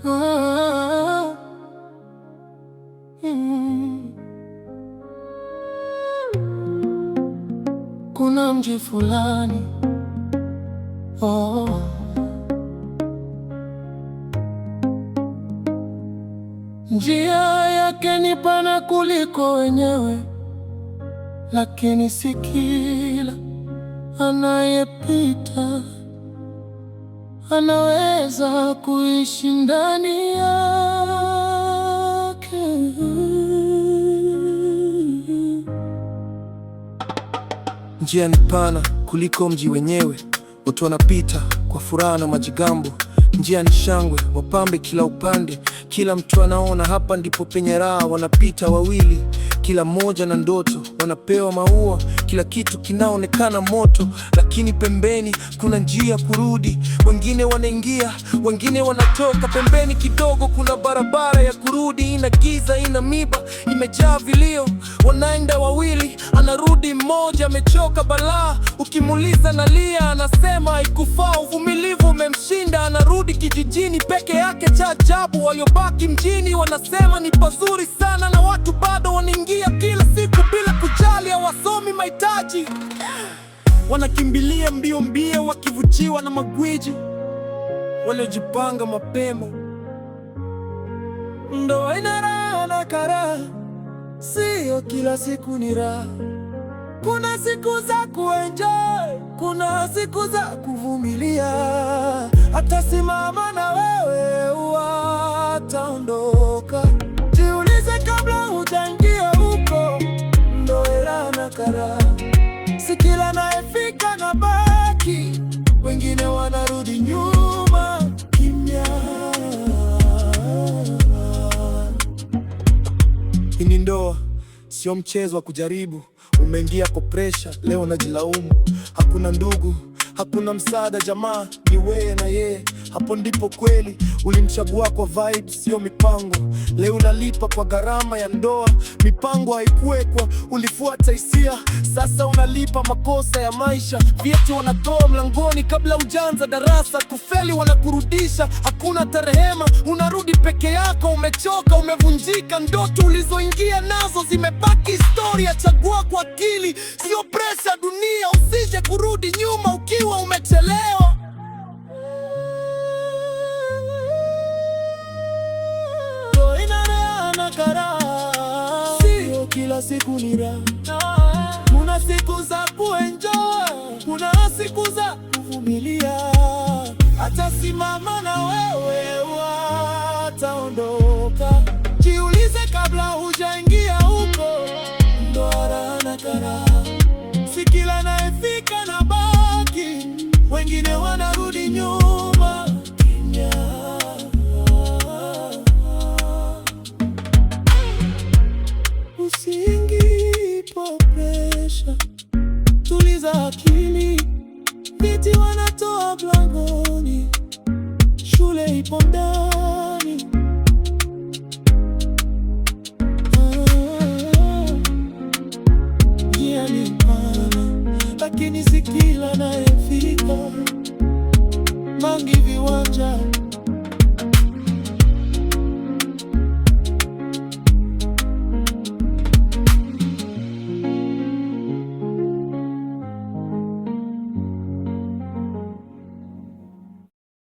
Ah, mm. Kuna mji fulani, oh, njia yake ni pana kuliko wenyewe, lakini si kila anayepita anaweza kuishi ndani yake. Njia ni pana kuliko mji wenyewe, watu wanapita kwa furaha na majigambo. Njia ni shangwe, wapambe kila upande, kila mtu anaona hapa ndipo penye raha. Wanapita wawili, kila mmoja na ndoto, wanapewa maua, kila kitu kinaonekana moto, lakini pembeni kuna njia kurudi. Wengine wanaingia, wengine wanatoka. Pembeni kidogo kuna barabara ya kurudi, ina giza, ina miba, imejaa vilio. Wanaenda wawili, anarudi mmoja, amechoka balaa. Ukimuuliza nalia, anasema haikufaa, uvumilivu umemshinda. Anarudi kijijini peke yake, cha ajabu. Waliobaki mjini wanasema ni pazuri sana, na watu bado wanaingia kila siku bila kujali, hawasomi mahitaji. Wanakimbilia mbio mbio, wakivutiwa na magwiji waliojipanga mapema. Ndoa ina raha na karaha, sio kila siku ni raha. Kuna siku za kuenjoy, kuna siku za kuvumilia. Atasimama na wewe, ataondoka. Jiulize kabla hujaingia huko, ndoa raha na karaha. Si kila anayefika na baki, wengine wanarudi nyuma kimya. Hii ni ndoa, sio mchezo wa kujaribu. Umeingia kwa pressure, leo unajilaumu. Hakuna ndugu, hakuna msaada, jamaa ni wewe na yeye. Hapo ndipo kweli ulimchagua kwa vibe, sio mipango. Leo unalipa kwa gharama ya ndoa. Mipango haikuwekwa, ulifuata hisia. Sasa unalipa makosa ya maisha. Vyeti wanatoa mlangoni kabla hujaanza darasa. Kufeli wanakurudisha, hakuna tarehema. Unarudi peke yako, umechoka, umevunjika. Ndoto ulizoingia nazo zimebaki historia. Chagua kwa akili, sio presha ya dunia. Usije kurudi nyuma ukiwa umechelewa. Sio kila siku ni raha. Kuna siku za kuenjoy, kuna siku za kuvumilia. Atasimama na wewe, ataondoka. Jiulize kabla hujaingia huko, ndoa raha na karaha. Si kila anayefika na baki, wengine wanarudi nyuma kimya. Usiingie kwa pressure, tuliza akili. Viti wanatoa mlangoni, shule ipo ndani. Njia ni pana, lakini si kila anayefika. Mangi viwanja